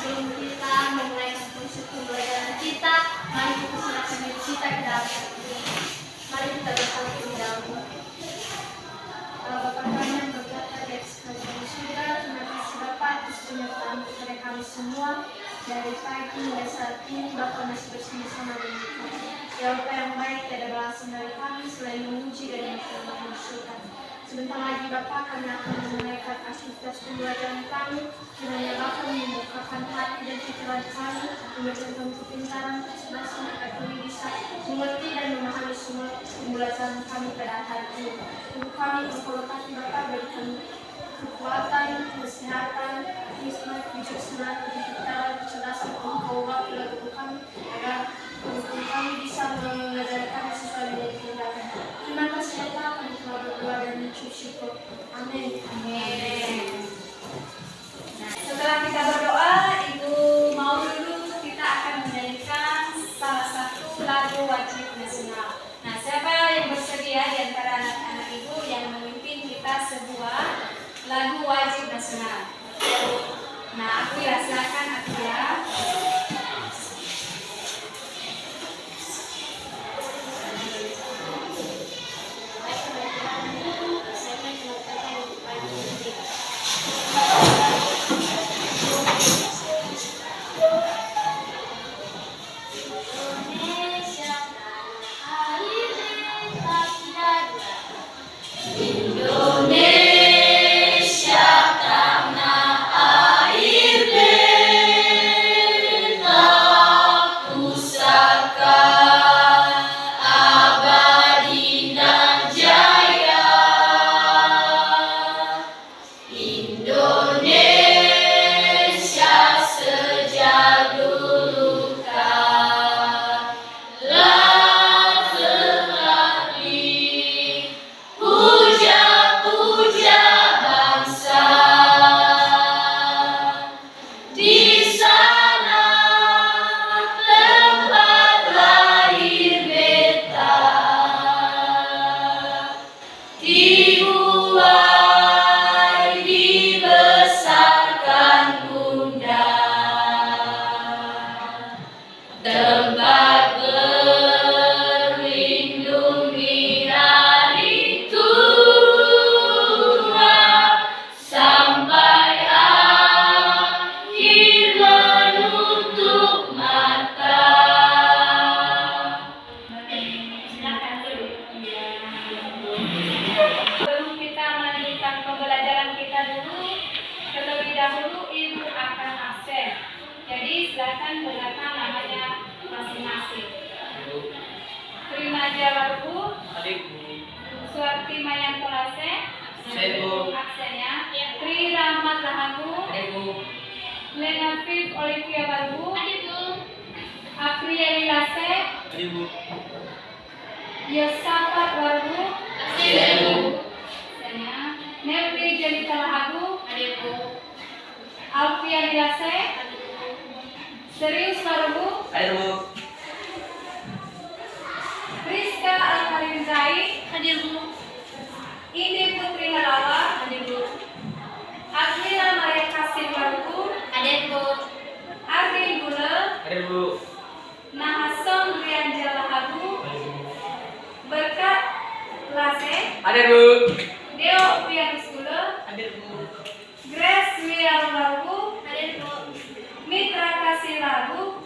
sebelum kita memulai proses pembelajaran kita, mari kita serahkan diri kita ke dalam Tuhan. Mari kita berdoa terlebih dahulu. Bapa kami yang berkata di atas kerajaan surga, terima kasih Bapa atas penyertaan kepada kami semua. Dari pagi hingga saat ini Bapa masih bersama-sama dengan kami. Ya Bapa yang baik, tiada balasan dari kami selain memuji dan mensyukurkan. Sebentar lagi Bapa kami akan memulaikan aktivitas pembelajaran kami. Kiranya Bapa membukakan hati dan pikiran kami, memberikan kepintaran, kecerdasan agar kami bisa mengerti dan memahami semua pembelajaran kami pada hari ini. Untuk kami berkolokasi Bapa berikan kekuatan, kesehatan, hikmat, bijaksana, kepintaran, kecerdasan, Engkau Bapa dalam tubuh kami agar kami bisa mengajari kami sesuai dengan kehendak-Mu. Terima kasih Bapa, kami telah berdoa dan mengucap syukur. Amin. Nah, setelah kita berdoa, Ibu mau dulu kita akan menyanyikan salah satu lagu wajib nasional. Nah, siapa yang bersedia di antara anak-anak Ibu yang memimpin kita sebuah lagu wajib nasional? Nah, Akila, silakan Akila. Yosafat Warbu, Nevi Jelita Lahagu, Alfian Ilase, Serius Warbu, Rizka Al-Karim Zai, Indi Putri Halawa, Aglila Maria Kasim Warbu, Ardi Gula, Nahasom Rianjal Lahagu, Berkat Lase, Deo Pianus Gula, Grace Wial Lagu, Mitra Kasih Lagu,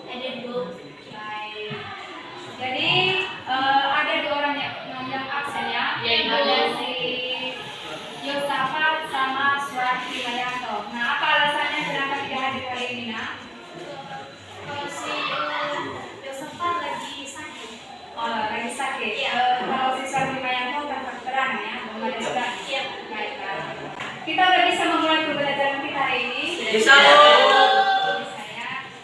Jadi ada dua orang yang absen ya, ada si Yosafat sama Surati Mayanto. Nah, apa alasannya kenapa tidak hadir hari ini, Nak? Si Yosafat lagi sakit. Oh, lagi sakit. Kalau si Surati Mayanto tanpa keterangan ya, belum ada surat. Baiklah. Kita udah bisa memulai pembelajaran kita hari ini. Bisa.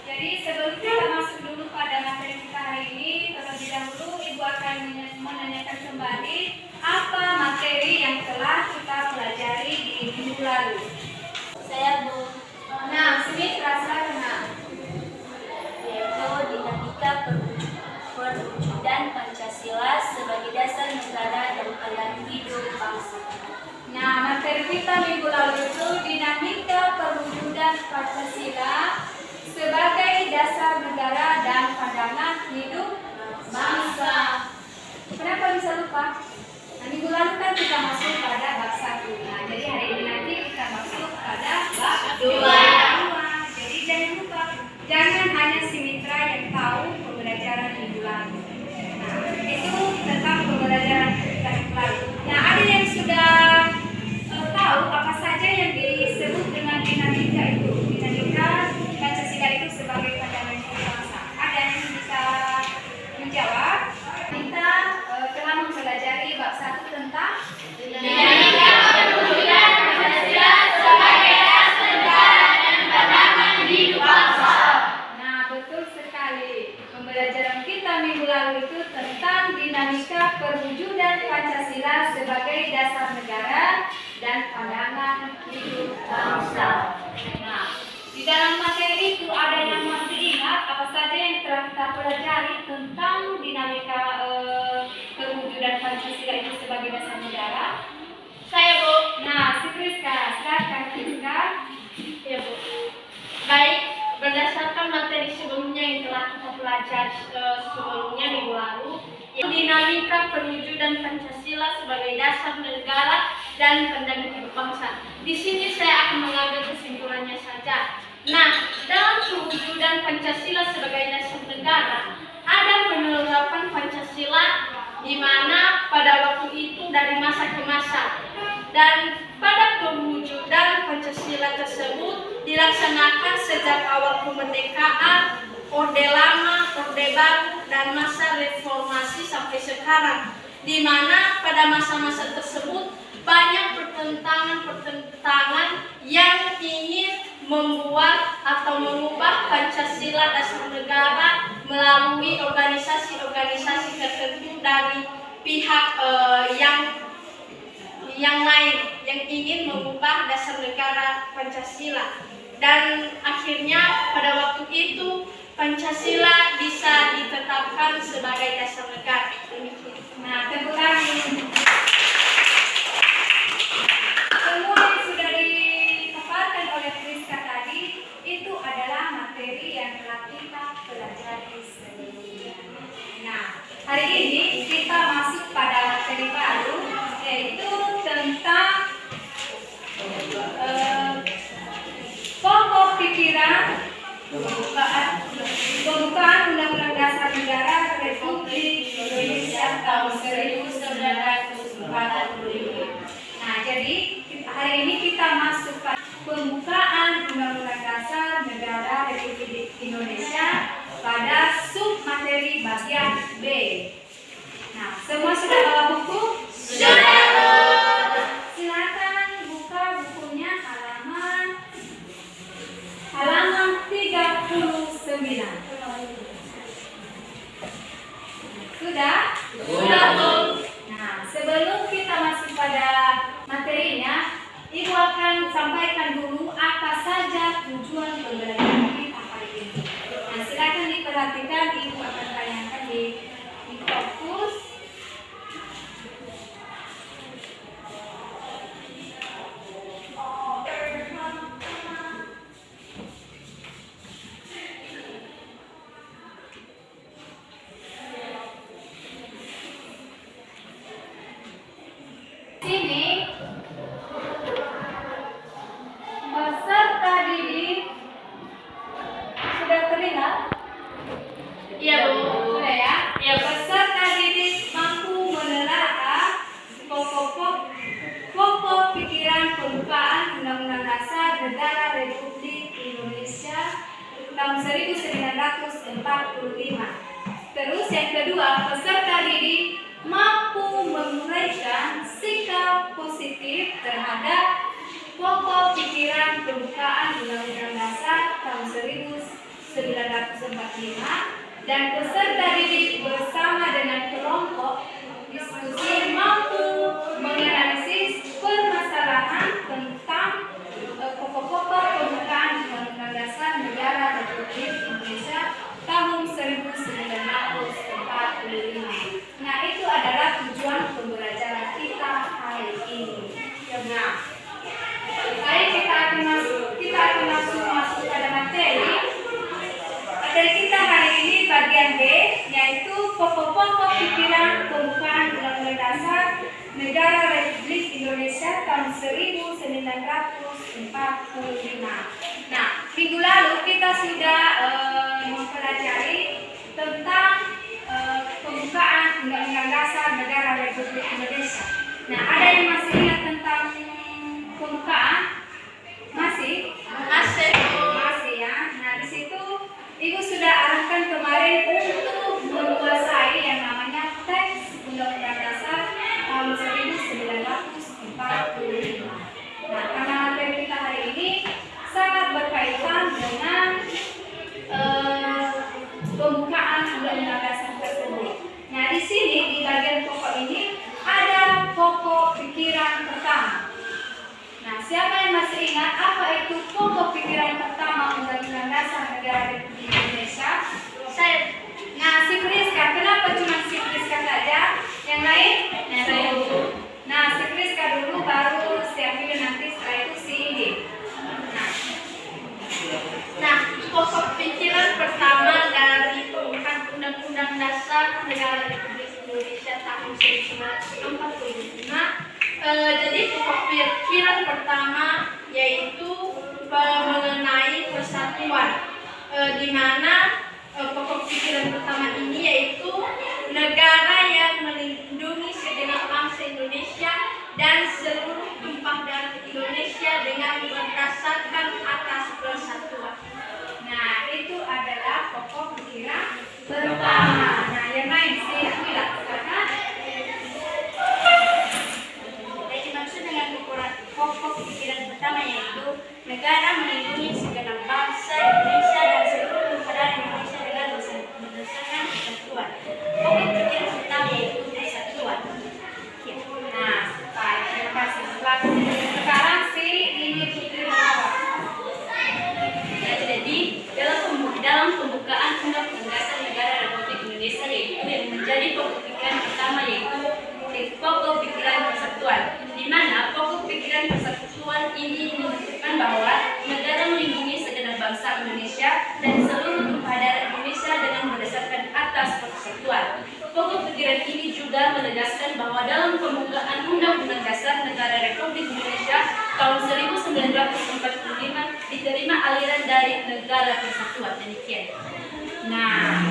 Jadi sebelum kita masuk dulu pada materi kita hari ini, terlebih dahulu Ibu akan menanyakan kembali apa materi yang telah kita pelajari di minggu lalu. Saya Bu. Nah, sini terasa kena. Yaitu dinamika perwujudan Pancasila sebagai dasar negara dan alat hidup bangsa. Nah, materi kita minggu lalu itu dinamika perwujudan Pancasila lupa. Nah, minggu lalu kan kita masuk pada bab 1. Nah, jadi hari ini nanti kita masuk pada bab 2. Jadi jangan lupa, jangan hanya si mitra yang tahu pembelajaran minggu lalu. Nah, itu tentang pembelajaran kita minggu lalu. Nah, ada yang sudah tahu apa saja yang disebut dengan dinamika itu. Dinamika Pancasila itu sebagai pandangan bangsa. Ada yang bisa menjawab? Kita telah mempelajari bab 1 tentang dinamika perwujudan Pancasila sebagai dasar negara dan pandangan hidup bangsa. Nah, betul sekali. Pembelajaran kita minggu lalu itu tentang dinamika perwujudan Pancasila sebagai dasar negara dan pandangan hidup bangsa. Nah, di dalam materi itu ada yang masih ingat apa saja yang telah kita pelajari tentang dinamika perwujudan Pancasila itu sebagai dasar negara? Saya, Bu. Nah, si Priska, silakan Priska. Ya, Bu. Baik, berdasarkan materi sebelumnya yang telah kita pelajari sebelumnya minggu lalu, dinamika perwujudan Pancasila sebagai dasar negara dan pandangan hidup bangsa. Di sini saya akan mengambil kesimpulannya saja. Nah, dalam perwujudan Pancasila sebagai dasar negara, ada penerapan Pancasila di mana pada waktu itu dari masa ke masa. Dan pada perwujudan Pancasila tersebut dilaksanakan sejak awal kemerdekaan, Orde Lama, Orde Baru, dan masa reformasi sampai sekarang, di mana pada masa-masa tersebut banyak pertentangan yang ingin membuat atau mengubah Pancasila dasar negara melalui organisasi-organisasi tertentu dari pihak yang lain yang ingin mengubah dasar negara Pancasila. Dan akhirnya pada waktu itu Pancasila bisa ditetapkan sebagai dasar negara. Nah, tepuk tangan. Semua yang sudah dipaparkan oleh Priska tadi itu adalah materi yang telah kita pelajari sebelumnya. Nah, hari ini kita masuk pada materi baru, yaitu tentang pokok pikiran pembukaan Undang-Undang Dasar Negara Republik Indonesia tahun 1945. Nah, jadi hari ini kita masuk pada pembukaan Undang-Undang Dasar Negara Republik Indonesia pada submateri bagian B. Nah, semua sudah bawa buku? Sudah. Silakan buka bukunya halaman 39. Sudah? Sudah, Bu. Nah, sebelum kita masuk pada materinya, Ibu akan sampaikan dulu apa saja tujuan pembelajaran kita hari ini. Nah, silakan diperhatikan, Ibu akan tanyakan di fokus. Sini peserta didik sudah terlihat? Iya, Bu. Sudah ya? Iya, Bu. Peserta didik mampu menelaah pokok pikiran pembukaan Undang-Undang Dasar Negara Republik Indonesia tahun 1945. Terus yang kedua, peserta didik mampu menguraikan sikap positif terhadap pokok pikiran pembukaan Undang-Undang Dasar tahun 1945 dan peserta didik bersama dengan kelompok diskusi mampu menganalisis permasalahan tentang pokok-pokok pembukaan Undang-Undang Dasar Negara Republik Indonesia tahun 1945. Nah, itu adalah tujuan pembelajaran kita hari ini. Nah, baik, kita akan masuk pada materi. Materi kita hari ini bagian B, yaitu pokok-pokok pikiran pembukaan Undang-Undang tahun 1945. Nah, minggu lalu kita sudah mempelajari tentang pembukaan Undang-Undang Dasar Negara Republik Indonesia. Nah, ada yang masih ingat tentang pembukaan? Masih? Masih ya. Nah, di situ Ibu sudah arahkan kemarin untuk menguasai yang namanya teks Undang-Undang Dasar tahun 1945. Nah, karena materi kita hari ini sangat berkaitan dengan pembukaan Undang-Undang Dasar tersebut. Nah, di sini di bagian pokok ini ada pokok pikiran pertama. Nah, siapa yang masih ingat apa itu pokok pikiran pertama Undang-Undang Dasar Negara Republik Indonesia? Nah, si Friska, kenapa cuma si Friska saja? Yang lain? Nah, si Friska dulu, baru si Afil, nanti setelah itu si Indi. Nah, pokok pikiran pertama dari pembukaan Undang-Undang Dasar Negara Republik Indonesia tahun 1945. Jadi pokok pikiran pertama yaitu mengenai persatuan, di mana pokok pikiran pertama ini yaitu negara yang melindungi segenap bangsa Indonesia dan seluruh tumpah darah Indonesia dengan berdasarkan atas persatuan. Nah, itu adalah pokok pikiran pertama. Nah, yang lain sih Afila, silakan. Yang dimaksud dengan pokok pikiran pertama yaitu negara melindungi segenap bangsa Indonesia dan seluruh tumpah darah Indonesia dengan berdasarkan persatuan. Pokok pikiran pertama yaitu persatuan. Nah, baik, terima kasih. Sekarang si ini Putri Mawar. Jadi dalam pembukaan Undang-Undang Dasar Negara Republik Indonesia yaitu yang menjadi pokok pikiran pertama yaitu pokok pikiran persatuan, di mana pokok pikiran persatuan ini menunjukkan bahwa negara melindungi segenap bangsa Indonesia dan seluruh tumpah darah Indonesia dengan berdasarkan atas persatuan. Pokok pikiran ini juga menegaskan bahwa dalam pembukaan Undang-Undang Dasar Negara Republik Indonesia tahun 1945 diterima aliran dari negara persatuan. Demikian. Nah,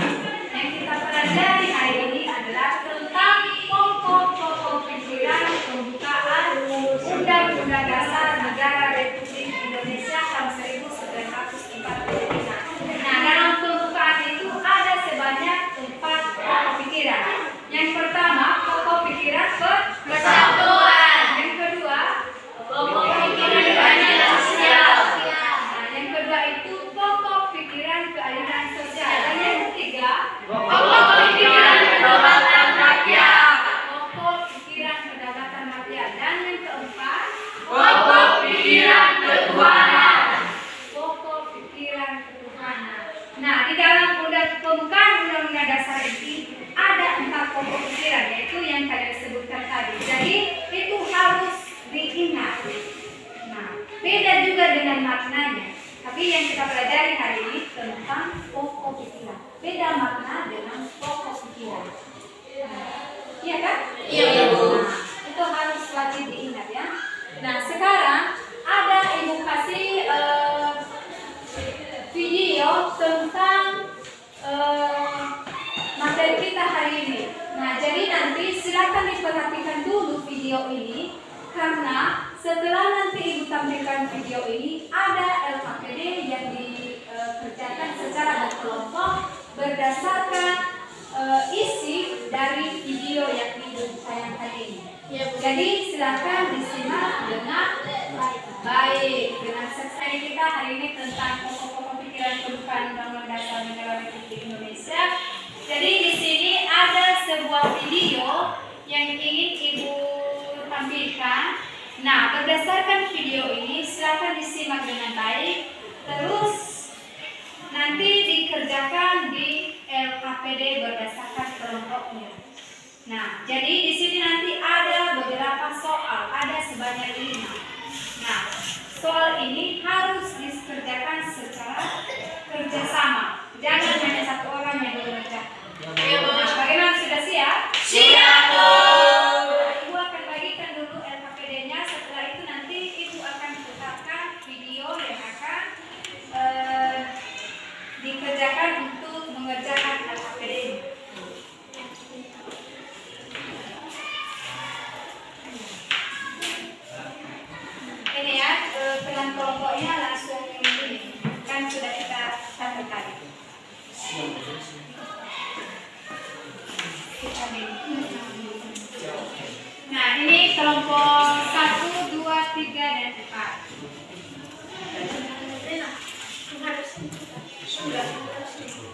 yang kita pelajari hari ini adalah tentang pokok-pokok pikiran pembukaan Undang-Undang Dasar Negara Republik Indonesia tahun 1945. Nah, dalam pembukaan itu ada sebanyak 4 pokok pikiran. Yang pertama, pokok pikiran persatuan. Yang kedua, Pokok pikiran keadilan sosial. nah, yang kedua itu pokok pikiran keadilan sosial. Dan yang ketiga, Pokok pikiran kedaulatan rakyat. pokok pikiran kedaulatan rakyat. Dan yang keempat, Pokok pikiran ketuhanan. pokok pikiran ketuhanan. Nah, di dalam pembukaan Undang-Undang Dasar ini ada 4 pokok pikiran, yaitu yang kalian sebutkan tadi. Jadi itu harus diingat. Nah, beda juga dengan maknanya. Tapi yang kita pelajari hari ini tentang pokok pikiran. Beda makna dengan pokok pikiran. Iya kan? Iya, Ibu. Nah, itu harus wajib diingat ya. Nah, sekarang ada Ibu kasih video tentang materi kita hari ini. Nah, jadi nanti silakan diperhatikan dulu video ini karena setelah nanti Ibu tampilkan video ini ada LKPD yang dikerjakan secara berkelompok berdasarkan isi dari video yang Ibu tayangkan ini. Jadi silakan disimak dengan baik dengan sesi kita hari ini tentang pokok-pokok pikiran pembukaan Undang-Undang Dasar Negara Republik Indonesia. Jadi di sini ada sebuah video yang ingin Ibu tampilkan. Nah, berdasarkan video ini silakan disimak dengan baik. Terus nanti dikerjakan di LKPD berdasarkan kelompoknya. Nah, jadi di sini nanti ada beberapa soal, ada sebanyak 5. Nah, soal ini harus dikerjakan secara kerjasama. Jangan hanya satu orang yang mengerjakan. Nah, bagaimana, sudah siap? Siap, Bu. Ibu akan bagikan dulu LKPD-nya. Setelah itu penyusunan kelompoknya langsung ini kan sudah kita catat tadi. Nah, ini kelompok 1, 2, 3, dan 4.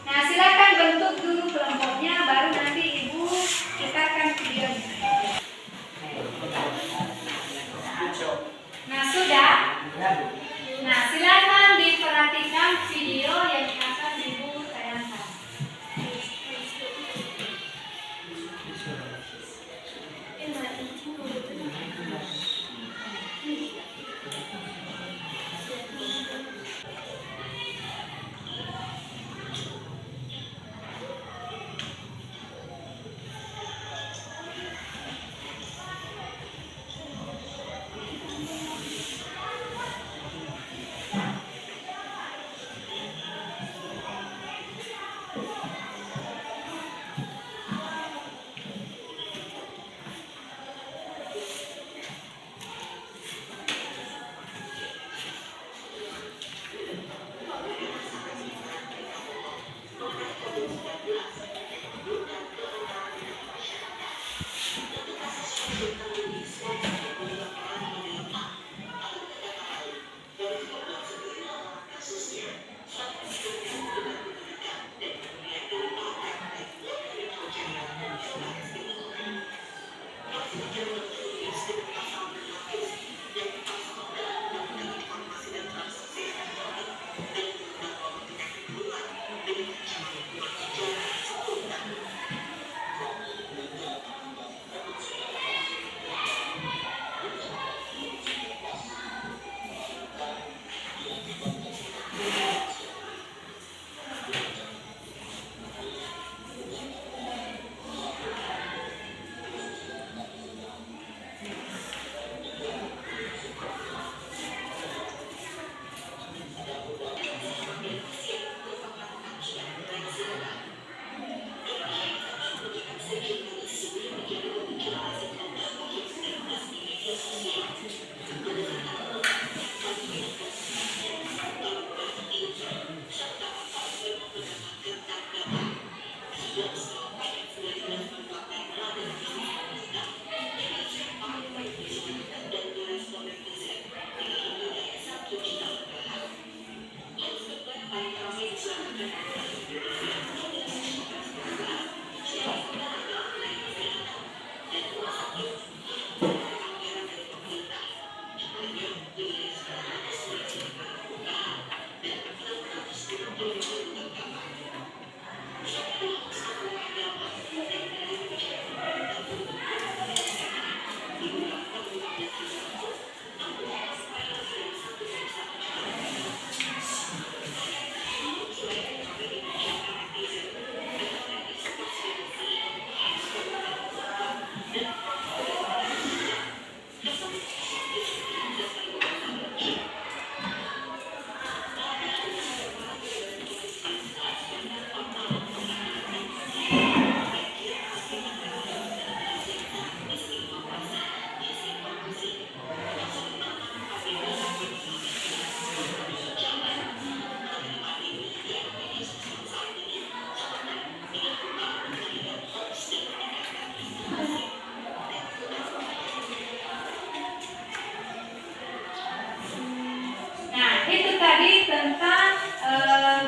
Nah, silakan bentuk dulu kelompoknya, baru nanti Ibu kita akan videonya. Nah, sudah. Nah, silakan diperhatikan video yang akan Ibu tayangkan.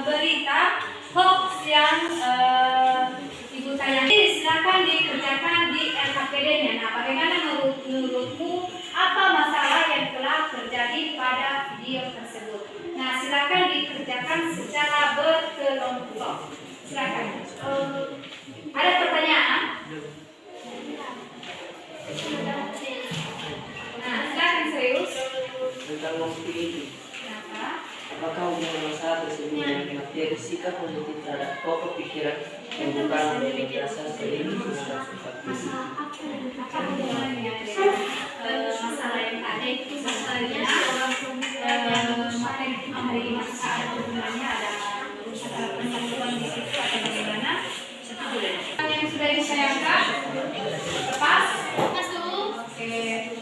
berita hoax yang Ibu tayangkan. Silakan dikerjakan di LHPD-nya. Nah, bagaimana menurutmu apa masalah yang telah terjadi pada video tersebut? Nah, silakan dikerjakan secara berkelompok. Silakan. Ada pertanyaan? Nah, silakan serius. Tentang motif ini, Kenapa? apakah hubungan masalah tersebut dengan materi sikap positif terhadap pokok pikiran yang bukan menjadi dasar seiring dengan sifat fisik? Apa hubungannya dengan masalah yang tadi? Masalahnya materi masa ada hubungannya, ada penyambungan di situ atau bagaimana? Yang sudah disayangkan lepas masuk. Oke.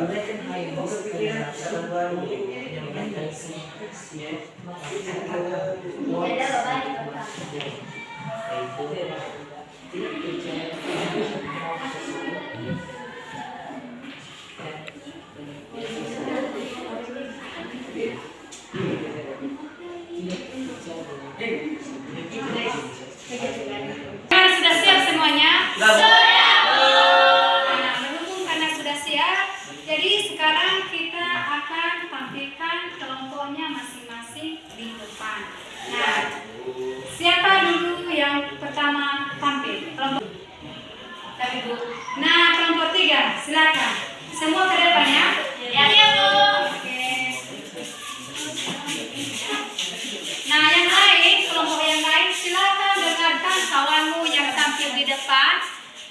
Mereka hanya karena baru yang mengatasi Beda baik Bapak. Sudah siap semuanya? Berhubung karena sudah siap, jadi sekarang kita akan tampilkan kelompoknya masing-masing di depan. Nah, siapa dulu yang pertama tampil? Kelompok. Tapi Bu. Nah, kelompok 3, silakan. Semua ke depan ya. Ya, Bu. Oke. Nah, yang lain, kelompok yang lain silakan dengarkan kawanmu yang tampil di depan.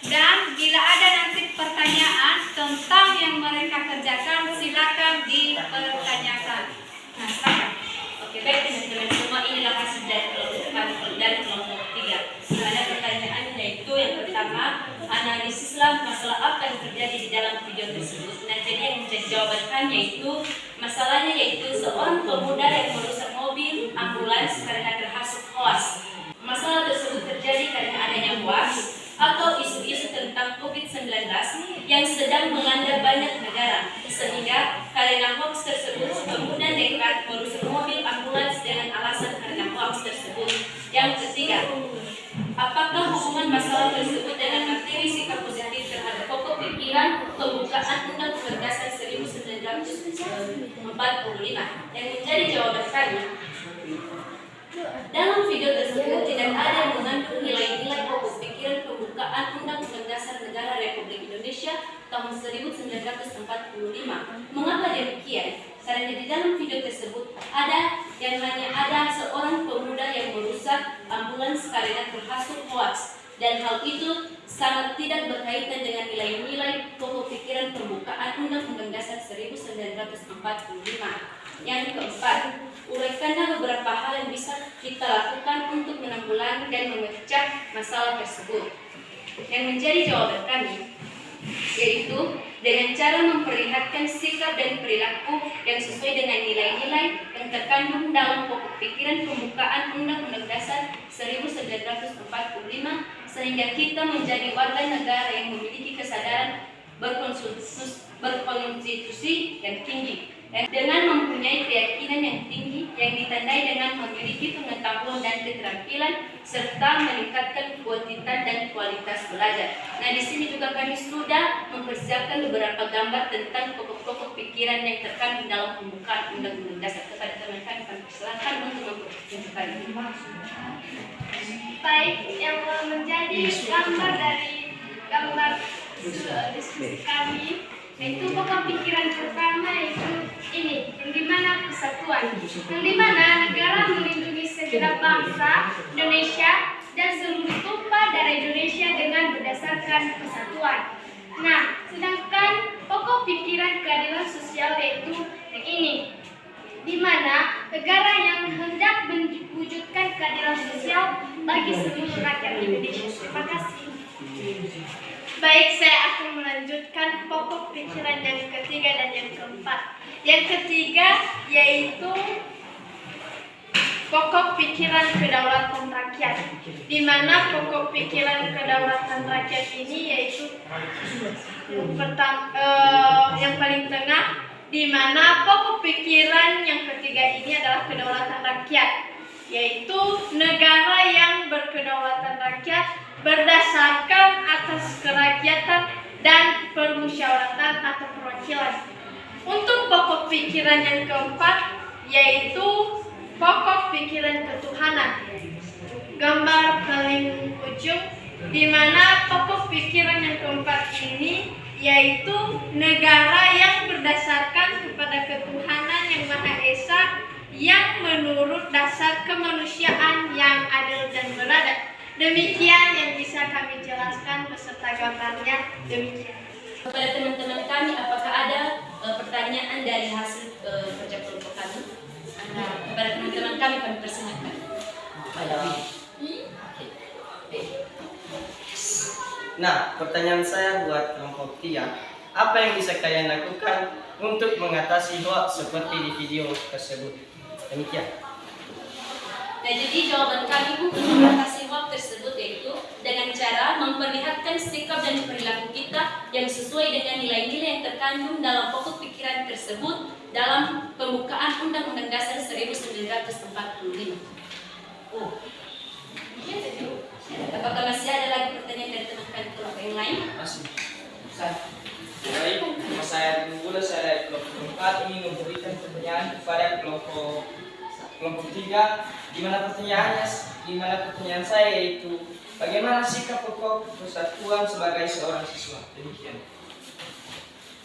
Dan bila ada nanti pertanyaan tentang yang mereka kerjakan, silakan dipertanyakan. Nah, silakan. Oke, baik teman-teman semua, inilah hasil dari kelompok 3. Ada pertanyaan yaitu yang pertama, analisislah masalah apa yang terjadi di dalam video tersebut. Nah, jadi yang menjadi jawaban yaitu masalahnya yaitu seorang pemuda yang merusak mobil ambulans karena terhasut hoaks. Masalah tersebut terjadi karena adanya hoaks atau isu-isu tentang COVID-19 yang sedang melanda banyak negara, sehingga karena hoaks tersebut pemuda nekat merusak mobil ambulans dengan alasan karena hoaks tersebut. Yang ketiga, apakah hubungan masalah tersebut dengan materi sikap positif terhadap pokok pikiran pembukaan Undang-Undang Dasar 1945? Yang menjadi jawaban kami, dalam video tersebut tidak ada yang mengandung nilai-nilai pokok pikiran pembukaan Undang-Undang Dasar Negara Republik Indonesia tahun 1945. Mengapa demikian? Karena di dalam video tersebut hanya ada seorang pemuda yang merusak ambulans karena terhasut hoaks, dan hal itu sangat tidak berkaitan dengan nilai-nilai pokok pikiran pembukaan Undang-Undang Dasar 1945. Yang keempat, uraikanlah beberapa hal yang bisa kita lakukan untuk menanggulangi dan memecah masalah tersebut. Yang menjadi jawaban kami yaitu dengan cara memperlihatkan sikap dan perilaku yang sesuai dengan nilai-nilai yang terkandung dalam pokok pikiran pembukaan Undang-Undang Dasar 1945, sehingga kita menjadi warga negara yang memiliki kesadaran berkonstitusi yang tinggi, dengan mempunyai keyakinan yang tinggi yang ditandai dengan memiliki pengetahuan dan keterampilan serta meningkatkan kuantitas dan kualitas belajar. Nah, di sini juga kami sudah mempersiapkan beberapa gambar tentang pokok-pokok pikiran yang terkandung dalam pembukaan Undang-Undang Dasar. Kepada teman kami persilakan untuk mempertunjukkan ini. Baik, yang menjadi gambar dari gambar diskusi kami, yaitu pokok pikiran pertama itu ini, yang dimana kesatuan, yang dimana negara melindungi segenap bangsa Indonesia dan seluruh tumpah darah Indonesia dengan berdasarkan kesatuan. Nah, sedangkan pokok pikiran keadilan sosial yaitu yang ini, dimana negara yang hendak mewujudkan keadilan sosial bagi seluruh rakyat Indonesia. Terima kasih. Baik, saya akan melanjutkan pokok pikiran yang ketiga dan yang keempat. Yang ketiga yaitu pokok pikiran kedaulatan rakyat, di mana pokok pikiran kedaulatan rakyat ini yaitu yang paling tengah, di mana pokok pikiran yang ketiga ini adalah kedaulatan rakyat, yaitu negara yang berkedaulatan rakyat berdasarkan atas kerakyatan dan permusyawaratan atau perwakilan. Untuk pokok pikiran yang keempat yaitu pokok pikiran ketuhanan. Gambar paling ujung, di mana pokok pikiran yang keempat ini yaitu negara yang berdasarkan kepada ketuhanan yang Maha Esa, yang menurut dasar kemanusiaan yang adil dan beradab. Demikian yang bisa kami jelaskan beserta gambarnya. Demikian. Kepada teman-teman kami, apakah ada pertanyaan dari hasil kerja kelompok kami? Kepada teman-teman kami persilakan. Nah, pertanyaan saya buat kelompok 3, Apa yang bisa kalian lakukan untuk mengatasi hoax seperti di video tersebut? Demikian. Nah, jadi jawaban kami untuk mengatasi hoax tersebut yaitu dengan cara memperlihatkan sikap dan perilaku kita yang sesuai dengan nilai-nilai yang terkandung dalam pokok pikiran tersebut dalam pembukaan Undang-Undang Dasar 1945. Apakah masih ada lagi pertanyaan dari teman-teman kelompok yang lain? Masih. Baik, saya dulu saya kelompok 4 ingin memberikan pertanyaan kepada kelompok 3. Gimana pertanyaan saya yaitu bagaimana sikap pokok persatuan sebagai seorang siswa? Demikian.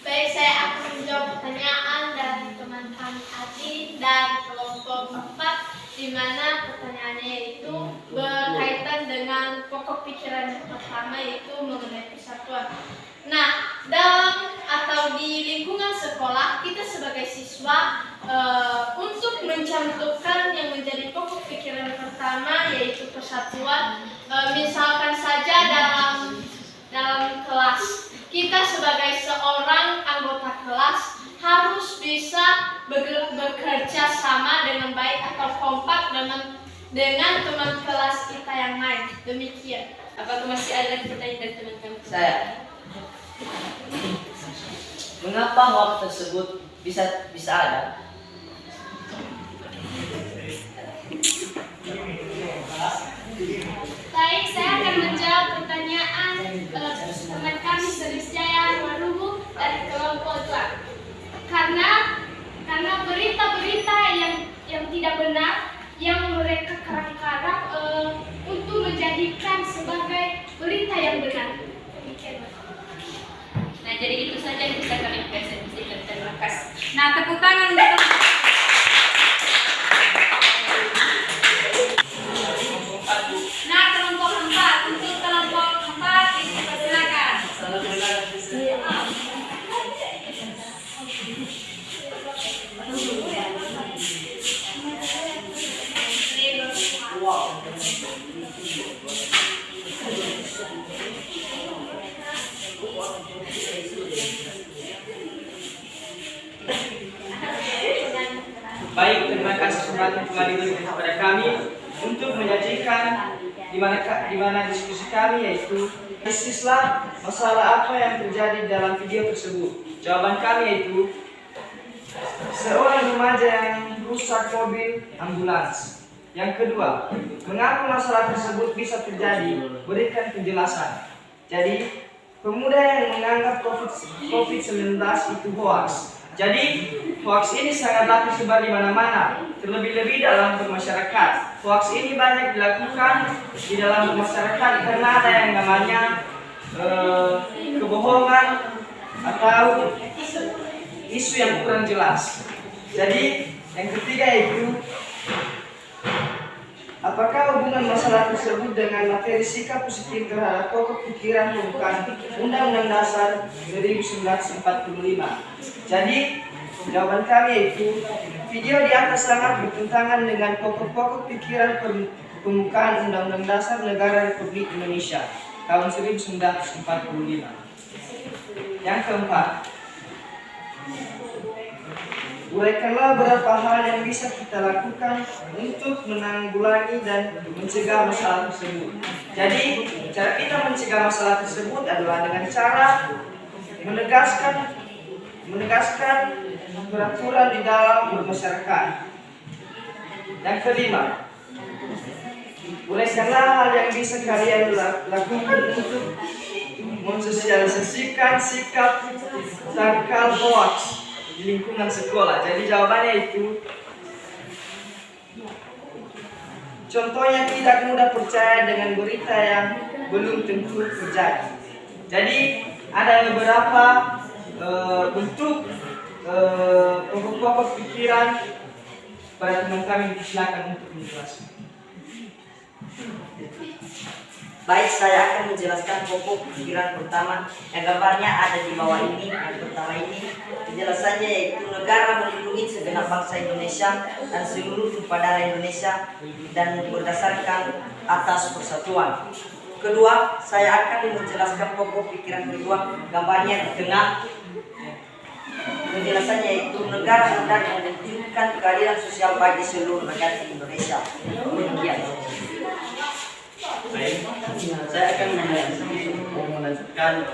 Baik, saya akan menjawab pertanyaan dari teman kami Adi dan kelompok 4, di mana pertanyaannya itu berkaitan dengan pokok pikiran yang pertama yaitu mengenai persatuan. Nah, dalam atau di lingkungan sekolah kita sebagai siswa untuk mencantumkan yang menjadi pokok pikiran pertama yaitu persatuan, misalkan saja dalam kelas kita sebagai seorang anggota kelas harus bisa bekerja sama dengan baik atau kompak dengan teman kelas kita yang lain. Demikian. Apakah masih ada lagi pertanyaan dari teman-teman? Saya. Mengapa hoax tersebut bisa ada? Baik, saya akan menjawab pertanyaan teman kami Selisjaya Warubu dari kelompok 2. Karena berita-berita yang tidak benar yang mereka kerang-kerang untuk menjadikan sebagai berita yang benar. Nah, jadi itu saja yang bisa kami presentasikan. Terima kasih. Nah, tepuk tangan untuk Nah, kelompok 4. Untuk kelompok 4 dipersilakan. Baik, terima kasih kesempatan kembali diberikan kepada kami untuk menyajikan di mana diskusi kami yaitu istislah masalah apa yang terjadi dalam video tersebut. Jawaban kami yaitu seorang remaja yang rusak mobil ambulans. Yang kedua, mengapa masalah tersebut bisa terjadi? Berikan penjelasan. Jadi, pemuda yang menganggap COVID-19 itu hoax. Jadi, hoax ini sangatlah tersebar di mana-mana, terlebih-lebih dalam bermasyarakat. Hoax ini banyak dilakukan di dalam masyarakat karena ada yang namanya kebohongan atau isu yang kurang jelas. Jadi, yang ketiga itu apakah hubungan masalah tersebut dengan materi sikap positif terhadap pokok pikiran pembukaan Undang-Undang Dasar 1945? Jadi, jawaban kami yaitu video di atas sangat bertentangan dengan pokok-pokok pikiran pembukaan Undang-Undang Dasar Negara Republik Indonesia tahun 1945. Yang keempat, uraikanlah beberapa hal yang bisa kita lakukan untuk menanggulangi dan mencegah masalah tersebut. Jadi, cara kita mencegah masalah tersebut adalah dengan cara menegaskan peraturan di dalam bermasyarakat. Yang kelima, uraikanlah hal yang bisa kalian lakukan untuk mensosialisasikan sikap tangkal hoax di lingkungan sekolah. Jadi jawabannya itu contohnya tidak mudah percaya dengan berita yang belum tentu terjadi. Jadi ada beberapa bentuk pokok-pokok pikiran pada teman kami, silakan untuk menjelaskan. Baik, saya akan menjelaskan pokok pikiran pertama yang gambarnya ada di bawah ini. Yang pertama ini penjelasannya yaitu negara melindungi segenap bangsa Indonesia dan seluruh tumpah darah Indonesia dan berdasarkan atas persatuan. Kedua, saya akan menjelaskan pokok pikiran kedua, gambarnya di tengah penjelasannya yaitu negara hendak mewujudkan keadilan sosial bagi seluruh rakyat Indonesia. Demikian. Baik, saya akan melanjutkan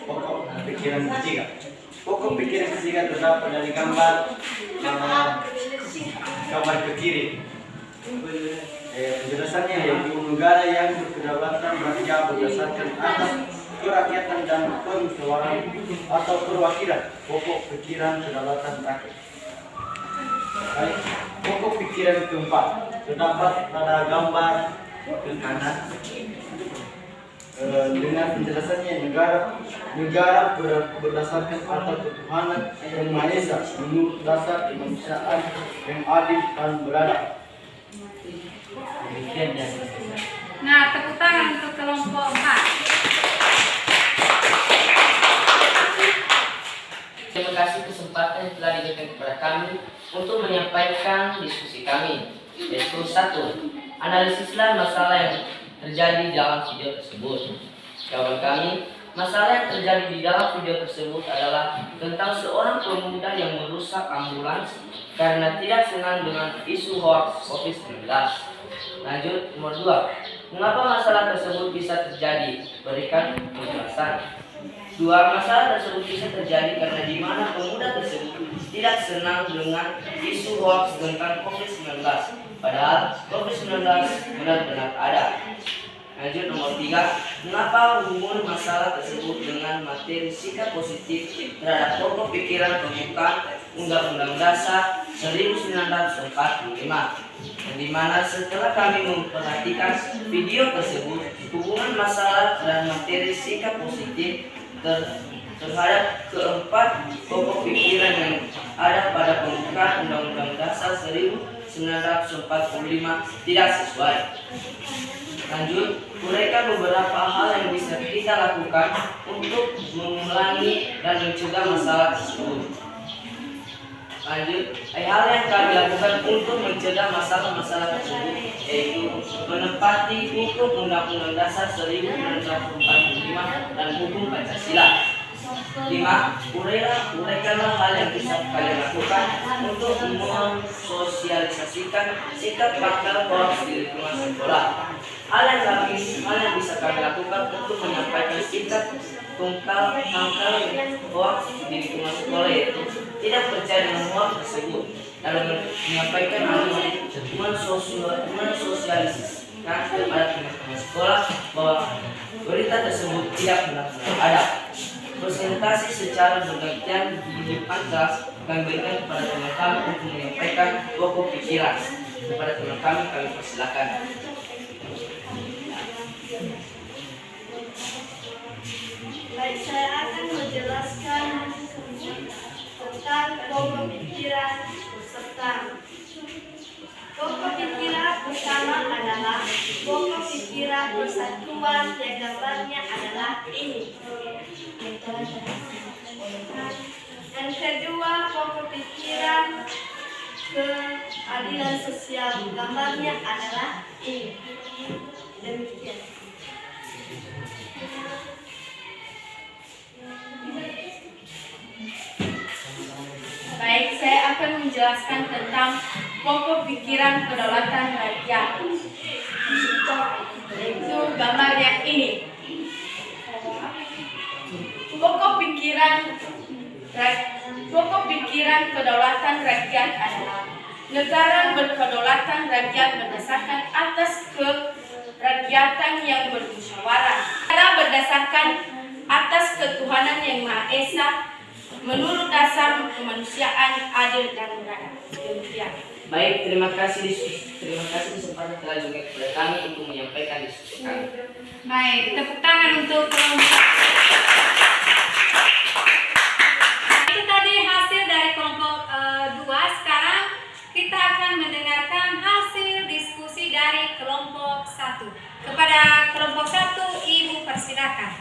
pokok pikiran ketiga. Pokok pikiran ketiga terdapat dari gambar ke kiri. Penjelasannya yaitu negara yang berkedaulatan rakyat berdasarkan atas kerakyatan dan permusyawaratan atau perwakilan. Pokok pikiran kedaulatan rakyat. Baik, pokok pikiran keempat terdapat pada gambar ke kanan dengan penjelasannya negara berdasarkan atas ketuhanan yang Maha Esa menurut dasar kemanusiaan yang adil dan beradab. Demikian ya. Nah, tepuk tangan untuk kelompok 4. Terima kasih kesempatan yang telah diberikan kepada kami untuk menyampaikan diskusi kami, yaitu 1. Analisislah masalah yang terjadi dalam video tersebut. Jawaban kami, masalah yang terjadi di dalam video tersebut adalah tentang seorang pemuda yang merusak ambulans karena tidak senang dengan isu hoax COVID-19. Lanjut, nomor 2. Mengapa masalah tersebut bisa terjadi? Berikan penjelasan. 2. Masalah tersebut bisa terjadi karena di mana pemuda tersebut tidak senang dengan isu hoax tentang COVID-19, padahal COVID-19 benar-benar ada. Lanjut, nomor 3. Mengapa hubungan masalah tersebut dengan materi sikap positif terhadap pokok pikiran pembuka Undang-Undang Dasar 1945, yang dimana setelah kami memperhatikan video tersebut, hubungan masalah dan materi sikap positif terhadap keempat pokok pikiran yang ada pada pembukaan Undang-Undang Dasar 1945 tidak sesuai. Lanjut, uraikan beberapa hal yang bisa kita lakukan untuk mengulangi dan mencegah masalah tersebut. Lanjut, hal yang kami lakukan untuk mencegah masalah-masalah tersebut yaitu menepati hukum Undang-Undang Dasar 1945 dan hukum Pancasila. 5. Uraikanlah hal yang bisa kalian lakukan untuk mensosialisasikan sikap pangkal hoax di lingkungan sekolah. Hal yang bisa kami lakukan untuk menyampaikan sikap pangkal hoax di lingkungan sekolah yaitu tidak percaya dengan hoax tersebut dalam menyampaikan mensosialisasikan kepada teman-teman sekolah bahwa berita tersebut tidak benar-benar ada. Presentasi secara bergantian di depan kelas kami berikan kepada teman kami untuk menyampaikan pokok pikiran. Kepada teman kami persilakan. Baik, saya akan menjelaskan tentang pokok pikiran peserta. Pokok pikiran pertama adalah pokok pikiran persatuan yang gambarnya adalah ini. Yang kedua, pokok pikiran keadilan sosial, gambarnya adalah ini. Demikian. Baik, saya akan menjelaskan tentang pokok pikiran kedaulatan rakyat. Itu gambarnya ini. Pokok pikiran kedaulatan rakyat adalah negara berkedaulatan rakyat berdasarkan atas kerakyatan yang bermusyawarah. Negara berdasarkan atas ketuhanan yang Maha Esa menurut dasar kemanusiaan adil dan beradab. Demikian. Baik, terima kasih kesempatan telah diberikan kepada kami untuk menyampaikan diskusi kami. Baik, tepuk tangan untuk kelompok. Itu tadi hasil dari kelompok 2. Sekarang kita akan mendengarkan hasil diskusi dari kelompok 1. Kepada kelompok 1, Ibu persilakan.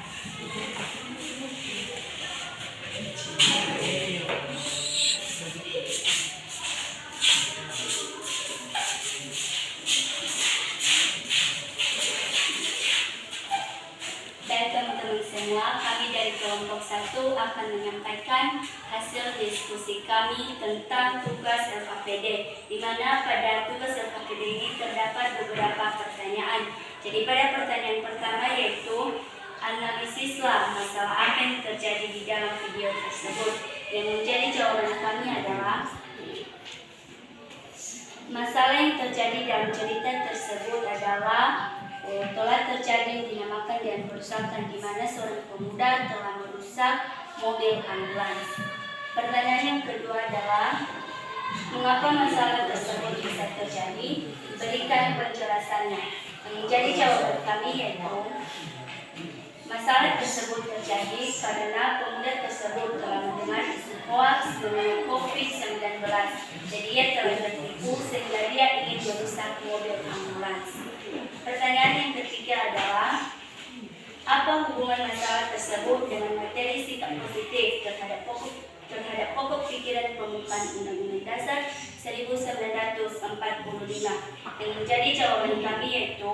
Baik teman-teman semua, kami dari kelompok 1 akan menyampaikan hasil hasil diskusi kami tentang tugas LKPD, di mana pada tugas LKPD ini terdapat beberapa pertanyaan. Jadi pada pertanyaan pertama yaitu analisislah masalah apa yang terjadi di dalam video tersebut. Yang menjadi jawaban kami adalah masalah yang terjadi dalam cerita tersebut adalah telah terjadi yang dinamakan dan perusakan di mana seorang pemuda telah merusak mobil ambulans. Pertanyaan yang kedua adalah mengapa masalah tersebut bisa terjadi? Berikan penjelasannya. Yang menjadi jawaban kami yaitu masalah tersebut terjadi karena pemuda tersebut telah mendengar isu hoax mengenai COVID-19. Jadi ia telah tertipu sehingga dia ingin merusak mobil ambulans. Pertanyaan yang ketiga adalah apa hubungan masalah tersebut dengan materi sikap positif terhadap pokok pikiran pembukaan Undang-Undang Dasar 1945. Yang menjadi jawaban kami yaitu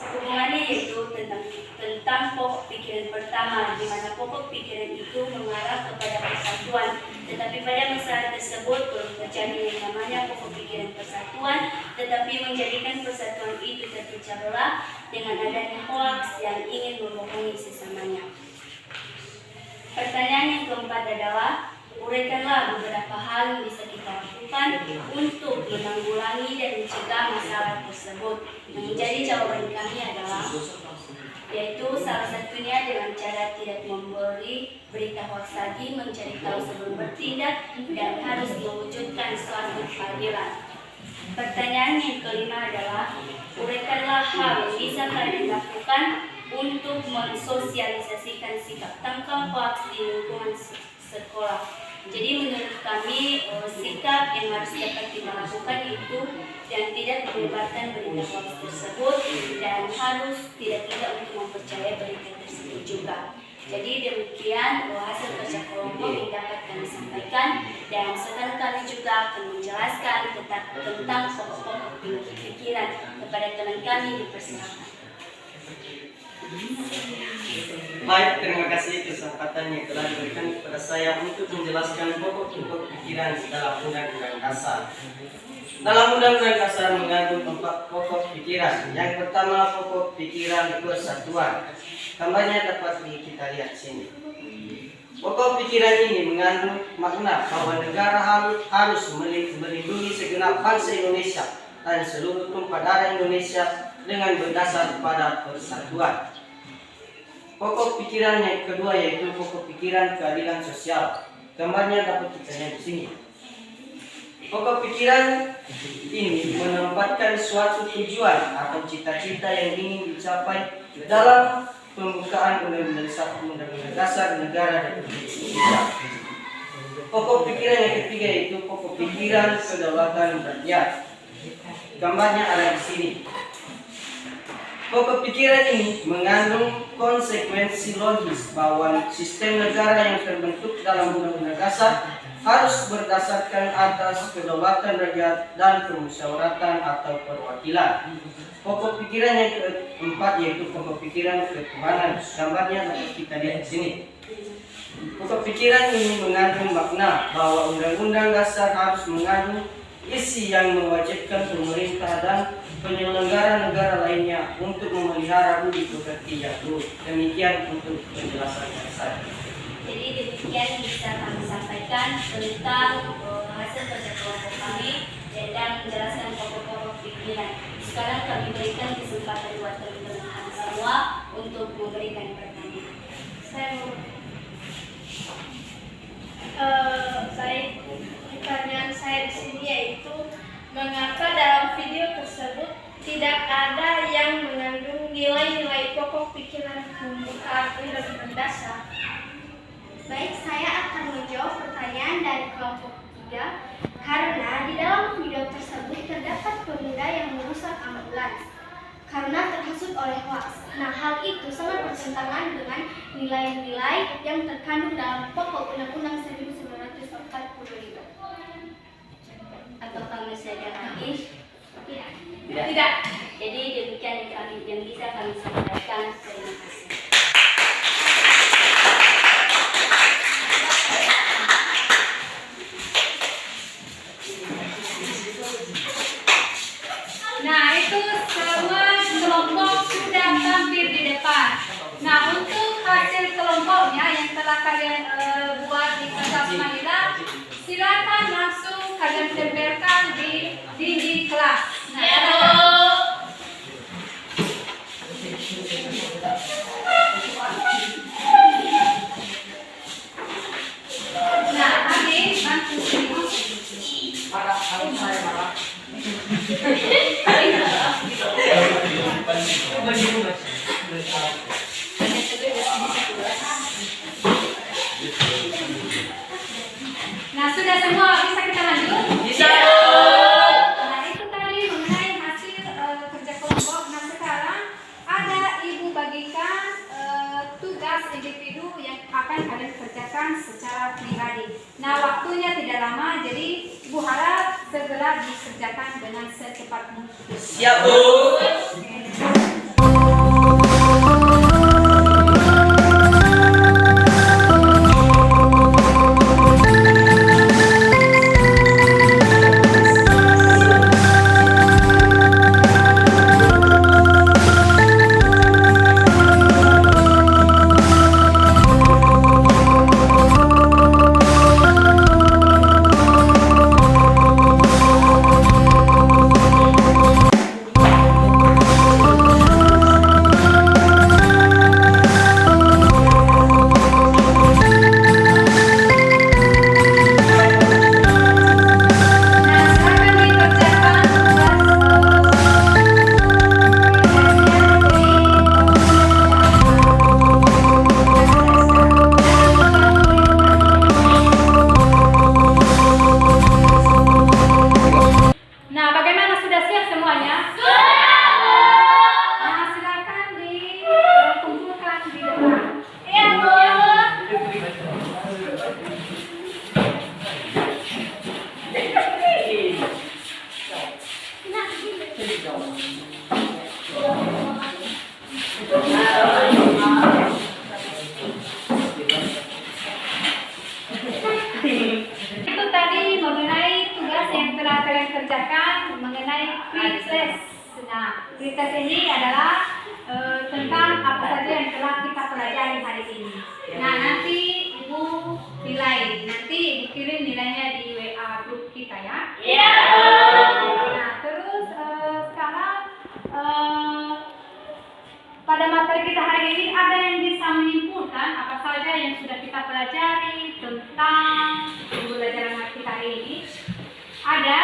hubungannya yaitu tentang pokok pikiran pertama, di mana pokok pikiran itu mengarah kepada persatuan. Tetapi pada masalah tersebut belum terjadi yang namanya pokok pikiran persatuan, tetapi menjadikan persatuan itu terpecah belah dengan adanya hoax yang ingin membohongi sesamanya. Pertanyaan yang keempat adalah uraikanlah beberapa hal yang bisa kita lakukan untuk menanggulangi dan mencegah masalah tersebut. Yang menjadi jawaban kami adalah yaitu salah satunya dengan cara tidak memberi berita hoax lagi, mencari tahu sebelum bertindak, dan harus mewujudkan suatu keadilan. Pertanyaan yang kelima adalah uraikanlah hal yang bisa kalian lakukan untuk mensosialisasikan sikap tangkal hoax di lingkungan sekolah. Jadi menurut kami sikap yang harus dapat kita lakukan itu dan tidak menyebarkan berita hoax tersebut dan harus tidak untuk mempercayai berita tersebut juga. Jadi demikian hasil kerja kelompok yang dapat kami sampaikan, dan sekarang kami juga akan menjelaskan tentang pokok-pokok pikiran kepada teman kami di persilakan. Baik, terima kasih kesempatan yang telah diberikan kepada saya untuk menjelaskan pokok-pokok pikiran dalam Undang-Undang Dasar. Dalam Undang-Undang Dasar mengandung 4 pokok pikiran. Yang pertama, pokok pikiran persatuan. Gambarnya dapat kita lihat sini. Pokok pikiran ini mengandung makna bahwa negara harus melindungi segenap bangsa Indonesia dan seluruh tumpah darah Indonesia dengan berdasar pada persatuan. Pokok pikiran yang kedua yaitu pokok pikiran keadilan sosial. Gambarnya dapat kita lihat di sini. Pokok pikiran ini menempatkan suatu tujuan atau cita-cita yang ingin dicapai dalam pembukaan Undang-Undang Dasar Negara Republik Indonesia. Pokok pikiran yang ketiga yaitu pokok pikiran kedaulatan rakyat. Gambarnya ada di sini. Pokok pikiran ini mengandung konsekuensi logis bahwa sistem negara yang terbentuk dalam Undang-Undang Dasar harus berdasarkan atas kedaulatan rakyat dan permusyawaratan atau perwakilan. Pokok pikiran yang keempat yaitu pokok pikiran ketuhanan. Gambarnya dapat kita lihat di sini. Pokok pikiran ini mengandung makna bahwa Undang-Undang Dasar harus mengandung isi yang mewajibkan pemerintah dan penyelenggara negara lainnya untuk memelihara budi pekerti yang luhur. Demikian untuk penjelasan saya. Jadi demikian bisa kami sampaikan tentang hasil kerja kelompok kami dan menjelaskan pokok-pokok pikiran. Sekarang kami berikan kesempatan buat teman-teman kami semua untuk memberikan pertanyaan. Baik, pertanyaan saya di sini yaitu mengapa dalam video tersebut tidak ada yang mengandung nilai-nilai pokok pikiran pembukaan Undang-Undang Dasar? Baik, saya akan menjawab pertanyaan dari kelompok 3 karena di dalam video tersebut terdapat pemuda yang merusak ambulans karena terhasut oleh hoax. Nah, hal itu sangat bertentangan dengan nilai-nilai yang terkandung dalam pokok Undang-Undang 1945. Atau kami saja lagi? Tidak. Jadi demikian yang bisa kami sampaikan. Terima kasih. Marah, harus saya marah. Nah, sudah semua bisa kita lanjut? Bisa. Nah, itu tadi mengenai hasil kerja kelompok. Nah, sekarang ada ibu bagikan tugas individu yang akan kalian kerjakan secara pribadi. Nah, waktunya tidak lama, jadi ibu harap segera dikerjakan dengan secepat mungkin. Siap, Bu. Nah, bagaimana sudah siap semuanya? Nah, silakan dikumpulkan di depan. Iya, Bu. Itu tadi mengenai tugas yang telah kalian kerjakan mengenai pre-test. Nah, pre-test ini adalah tentang apa saja yang telah kita pelajari hari ini. Nah, nanti Ibu nilai, nanti Ibu kirim nilainya di WA grup kita ya. Iya. Nah, terus sekarang pada materi kita hari ini ada yang bisa menyimpulkan apa saja yang sudah kita pelajari tentang pembelajaran kita hari ini. Ada?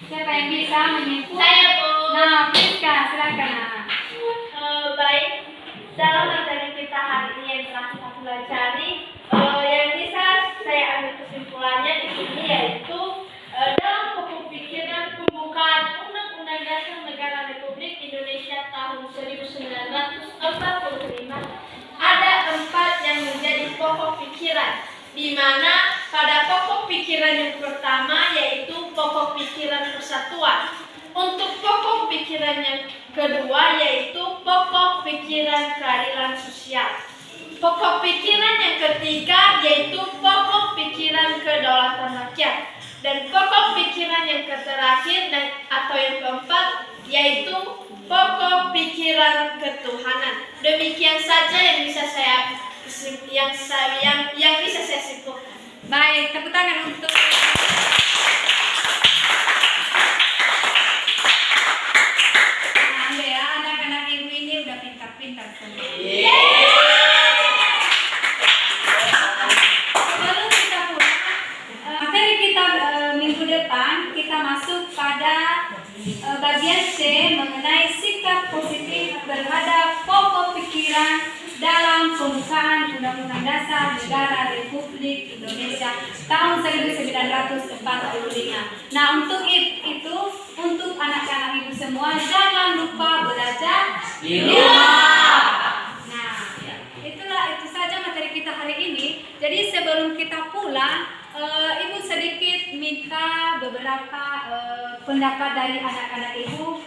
Siapa yang bisa menyimpulkan? Saya, Bu. Nah, Priska, silakan. Baik, dalam materi kita hari ini yang telah kita pelajari, yang bisa saya ambil kesimpulannya di sini yaitu dalam pokok pikiran pembukaan Undang-Undang Dasar Negara Republik Indonesia tahun 1945 ada 4 yang menjadi pokok pikiran, di mana pada pokok pikiran yang pertama yaitu pokok pikiran persatuan. Untuk pokok pikiran yang kedua yaitu pokok pikiran keadilan sosial. Pokok pikiran yang ketiga yaitu pokok pikiran kedaulatan rakyat. Dan pokok pikiran yang terakhir atau yang keempat yaitu pokok pikiran ketuhanan. Demikian saja yang bisa saya simpulkan. Baik, tepuk tangan untuk Anda ya, anak-anak ibu ini udah pintar-pintar semua. Sebelum kita pulang, materi kita minggu depan kita masuk pada bagian C mengenai sikap positif terhadap pokok pikiran dalam pembukaan Undang-Undang Dasar Negara Republik Indonesia tahun 1945. Nah, untuk itu, untuk anak-anak ibu semua, jangan lupa belajar di rumah. Nah, itu saja materi kita hari ini. Jadi sebelum kita pulang, ibu sedikit minta beberapa pendapat dari anak-anak ibu.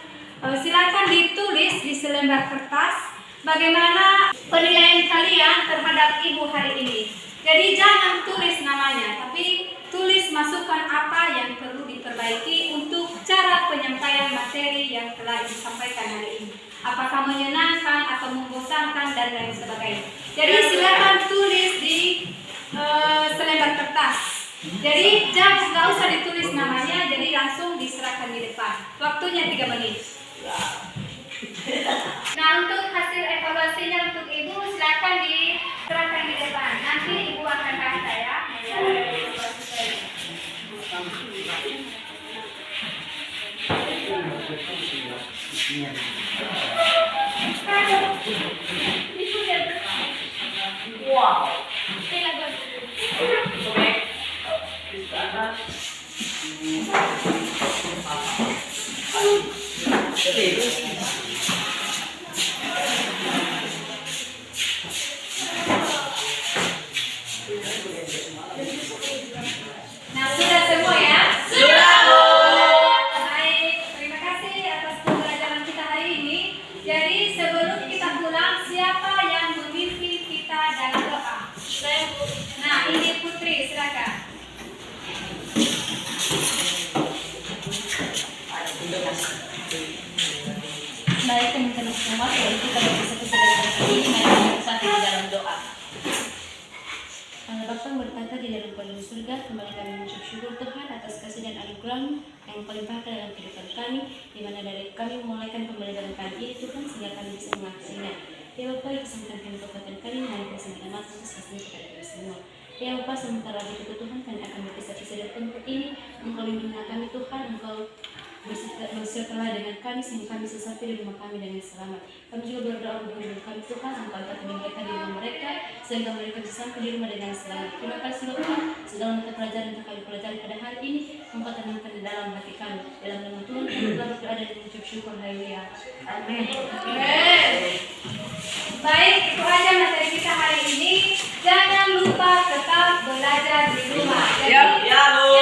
Silakan ditulis di selembar kertas bagaimana penilaian kalian terhadap ibu hari ini. Jadi jangan tulis namanya, tapi tulis masukan apa yang perlu diperbaiki untuk cara penyampaian materi yang telah disampaikan hari ini. Apakah menyenangkan atau membosankan dan lain sebagainya. Jadi silakan tulis di selembar kertas. Jadi jangan, nggak usah ditulis namanya, jadi langsung diserahkan di depan. Waktunya 3 menit. Nah, untuk hasil evaluasinya untuk ibu silakan diserahkan di depan. Nanti ibu akan kasih saya. Nah, sudah semua ya? Sudah, Bu. Baik, terima kasih atas pembelajaran kita hari ini. Jadi sebelum kita pulang, siapa yang memimpin kita dalam doa? Saya, Bu. Nah, ini Putri, silakan. Baik teman-teman semua, sebelum kita bersatu-satu hari ini, mari kita bersatu di dalam doa. Allah Bapa berkata di dalam kolom surga, kembali kami mengucap syukur Tuhan atas kasih dan anugerah yang paling berkah dalam kehidupan kami, di mana dari kami memulaikan pembelajaran kali ini Tuhan, sehingga kami bisa mengaksinya. Ya Bapa, kesempatan kami kekuatan kami, mari kesempatan maaf atas kasih kepada kami semua. Ya Bapa, sementara begitu Tuhan, kami akan berpisah-pisah dari tempat ini. Engkau lindungi kami Tuhan, Engkau bersertalah dengan kami sehingga kami bisa sampai di rumah kami dengan selamat. Kami juga berdoa untuk hidup kami Tuhan, Engkau angkat mereka di rumah mereka sehingga mereka bisa sampai di rumah dengan selamat. Terima kasih Bapak, segala mata pelajaran yang kami pelajari pada hari ini Engkau tenangkan di dalam hati kami. Dalam nama Tuhan kami telah berdoa dan mengucap syukur. Haleluya. Amin. Baik, itu aja materi kita hari ini. Jangan lupa tetap belajar di rumah. Jadi, Ya, Bu.